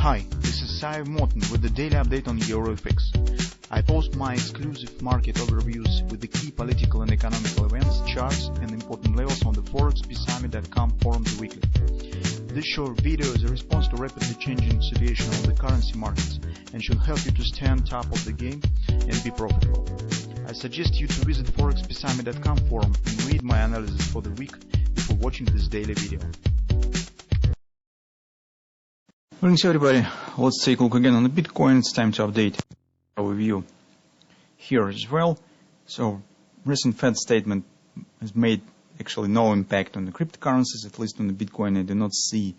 Hi, this is Sive Morten with the daily update on EuroFX. I post my exclusive market overviews with the key political and economical events, charts, and important levels on the ForexPeaceArmy.com forums weekly. This short video is a response to rapidly changing situation on the currency markets and should help you to stay on top of the game and be profitable. I suggest you to visit ForexPeaceArmy.com forum and read my analysis for the week before watching this daily video. Greetings everybody, let's take a look again on the Bitcoin. It's time to update our view here as well. So recent Fed statement has made actually no impact on the cryptocurrencies, at least on the Bitcoin. I do not see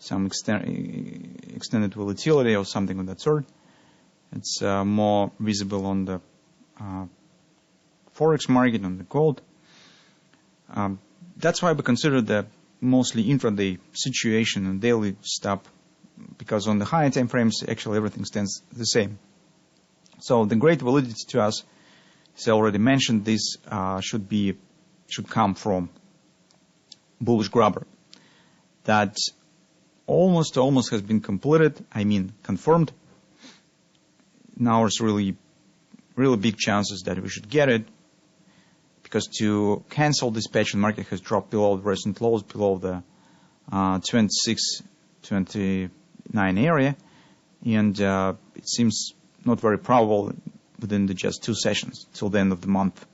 some extended volatility or something of that sort. It's more visible on the Forex market, on the gold. That's why we consider the mostly intraday situation and daily stuff, because on the higher time frames actually everything stands the same. So the great validity to us, as I already mentioned, this should come from bullish grabber that almost has been completed, confirmed. Now there's really big chances that we should get it, because to cancel this patch, the market has dropped below the recent lows, below the 29 area, and it seems not very probable within just 2 sessions till the end of the month.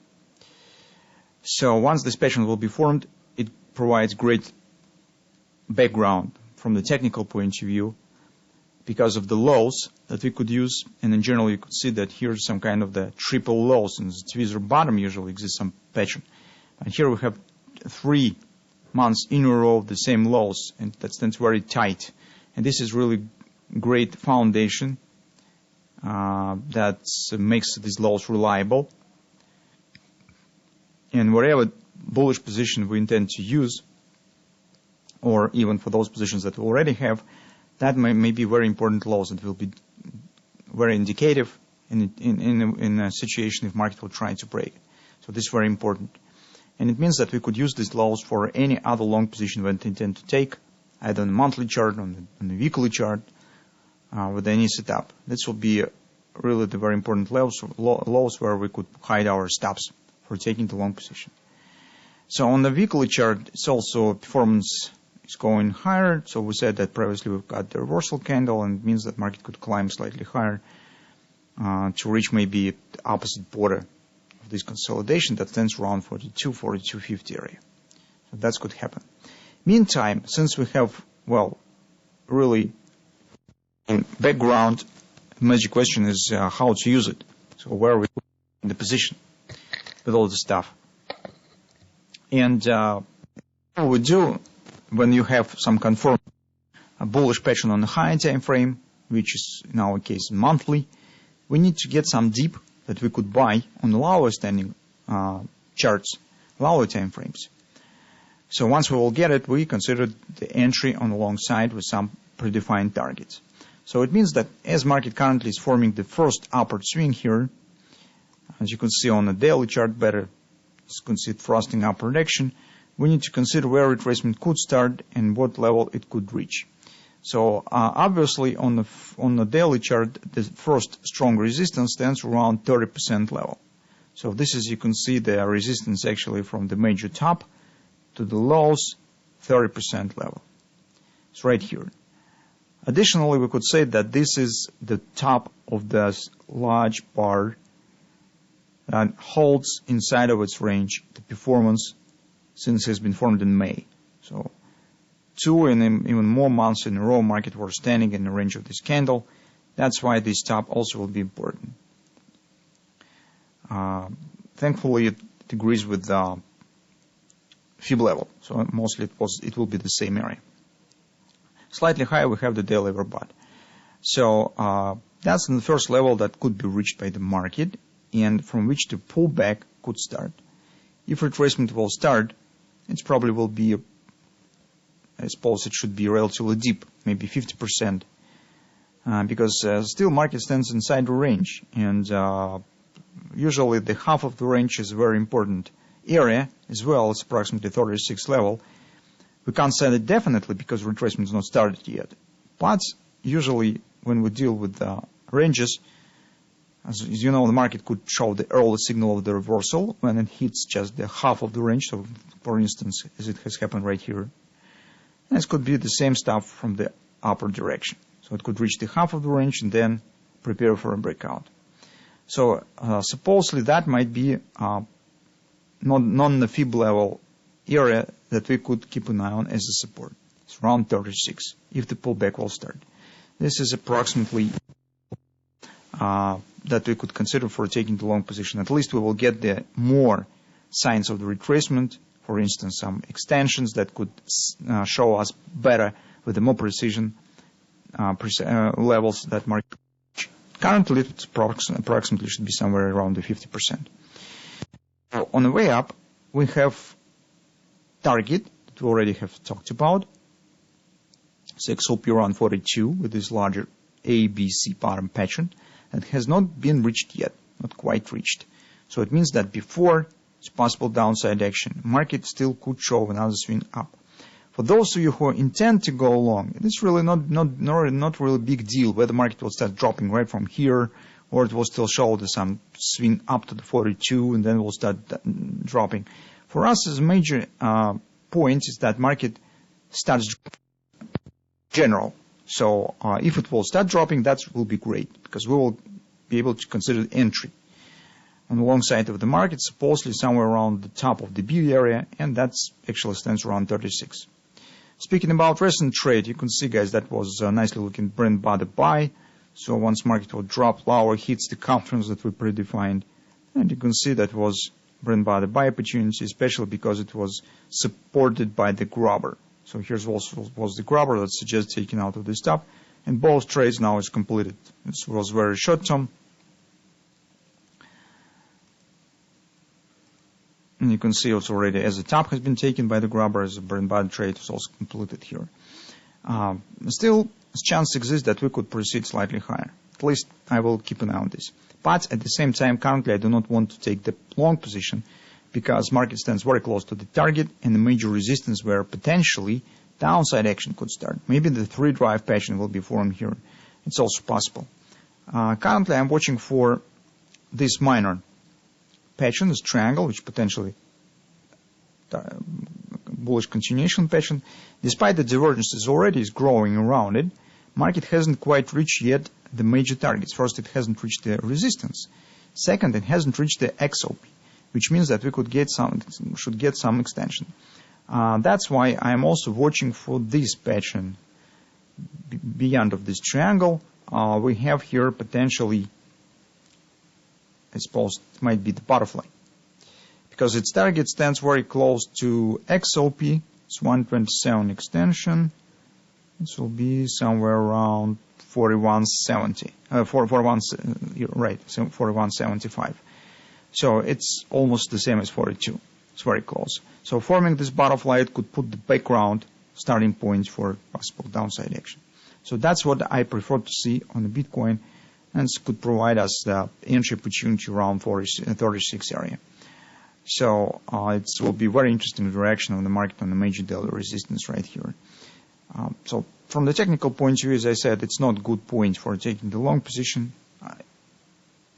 So once this pattern will be formed, it provides great background from the technical point of view because of the lows that we could use, and in general you could see that here's some kind of the triple lows, and the tweezer bottom usually exists some pattern, and here we have 3 months in a row of the same lows, and that stands very tight. And this is really great foundation that makes these lows reliable. And whatever bullish position we intend to use, or even for those positions that we already have, that may be very important lows. It will be very indicative in a situation if market will try to break. So this is very important. And it means that we could use these lows for any other long position we intend to take, either on the monthly chart, on the weekly chart, with any setup. This will be really the very important lows where we could hide our stops for taking the long position. So on the weekly chart, it's also performance is going higher. So we said that previously we've got the reversal candle, and it means that market could climb slightly higher to reach maybe the opposite border of this consolidation that stands around 42.50 area. So that could happen. Meantime, since we have, really in background, the magic question is how to use it. So where are we in the position with all the stuff? And what we do when you have some confirmed bullish pattern on the higher time frame, which is in our case monthly, we need to get some dip that we could buy on the lower standing charts, lower time frames. So once we will get it, we consider the entry on the long side with some predefined targets. So it means that as market currently is forming the first upward swing here, as you can see on the daily chart better, as you can see it thrusting upward action, we need to consider where retracement could start and what level it could reach. So obviously on the daily chart, the first strong resistance stands around 30% level. So this is, you can see the resistance actually from the major top to the lows, 30% level. It's right here. Additionally, we could say that this is the top of this large bar that holds inside of its range the performance since it has been formed in May. So 2 and even more months in a row, market were standing in the range of this candle. That's why this top also will be important. Thankfully, it agrees with the Fib level, so mostly it will be the same area. Slightly higher, we have the daily overbought. So that's the first level that could be reached by the market, and from which the pullback could start. If retracement will start, it probably will be, I suppose it should be relatively deep, maybe 50%, because still market stands inside the range, and usually the half of the range is a very important area as well. It's approximately 36 level. We can't say that definitely because retracement is not started yet, but usually when we deal with ranges, as you know, the market could show the early signal of the reversal when it hits just the half of the range. So, for instance, as it has happened right here. And this could be the same stuff from the upper direction. So it could reach the half of the range and then prepare for a breakout. So supposedly that might be non-fib level area that we could keep an eye on as a support. It's around 36 if the pullback will start. This is approximately that we could consider for taking the long position. At least we will get the more signs of the retracement. For instance, some extensions that could show us better with the more precision levels that market. Currently, it's approximately should be somewhere around the 50%. On the way up, we have target that we already have talked about. It's XOP around 42 with this larger ABC pattern pattern that has not been reached yet, not quite reached. So it means that before it's possible downside action, market still could show another swing up. For those of you who intend to go long, it's really not really a big deal whether the market will start dropping right from here or it will still show some swing up to the 42 and then will start dropping. For us, as a major point is that market starts general. So if it will start dropping, that will be great because we will be able to consider entry on the long side of the market, supposedly somewhere around the top of the B area, and that actually stands around 36. Speaking about recent trade, you can see, guys, that was nicely looking Brent by the buy. So once market will drop lower, hits the confidence that we predefined, and you can see that was Brent by the buy opportunity, especially because it was supported by the grabber. So here's also was the grabber that suggests taking out of this top, and both trades now is completed. This was very short term. And you can see it's already as the top has been taken by the grabber, as the Brent by the trade is also completed here. Still, a chance exists that we could proceed slightly higher. At least I will keep an eye on this. But at the same time, currently I do not want to take the long position because market stands very close to the target and the major resistance where potentially downside action could start. Maybe the 3-drive pattern will be formed here. It's also possible. Currently I'm watching for this minor pattern, this triangle, which potentially bullish continuation pattern. Despite the divergence is already growing around it, market hasn't quite reached yet the major targets. First, it hasn't reached the resistance. Second, it hasn't reached the XOP, which means that we should get some extension. That's why I'm also watching for this pattern beyond of this triangle. We have here potentially, I suppose it might be the butterfly, because its target stands very close to XOP. It's 127 extension. This will be somewhere around 4170, 4175. So it's almost the same as 42. It's very close. So forming this butterfly, it could put the background starting point for possible downside action. So that's what I prefer to see on the Bitcoin, and it could provide us the entry opportunity around 36 area. So it will be very interesting direction of the market on the major daily resistance right here. So from the technical point of view, as I said, it's not a good point for taking the long position,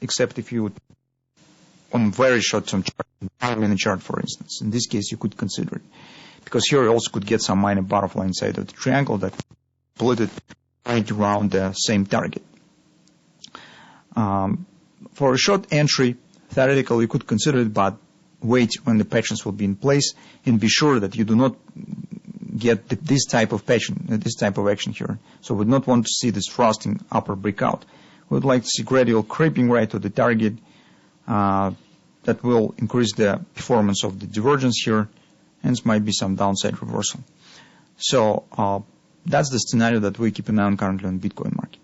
except if you would on very short-term chart, 5-minute chart, for instance. In this case, you could consider it, because here you also could get some minor butterfly inside of the triangle that split it right around the same target. For a short entry, theoretically, you could consider it, but wait when the patterns will be in place and be sure that you do not get this type of pattern, this type of action here. So we would not want to see this frosting upper breakout. We would like to see gradual creeping right to the target that will increase the performance of the divergence here, hence might be some downside reversal. So that's the scenario that we keep an eye on currently on Bitcoin market.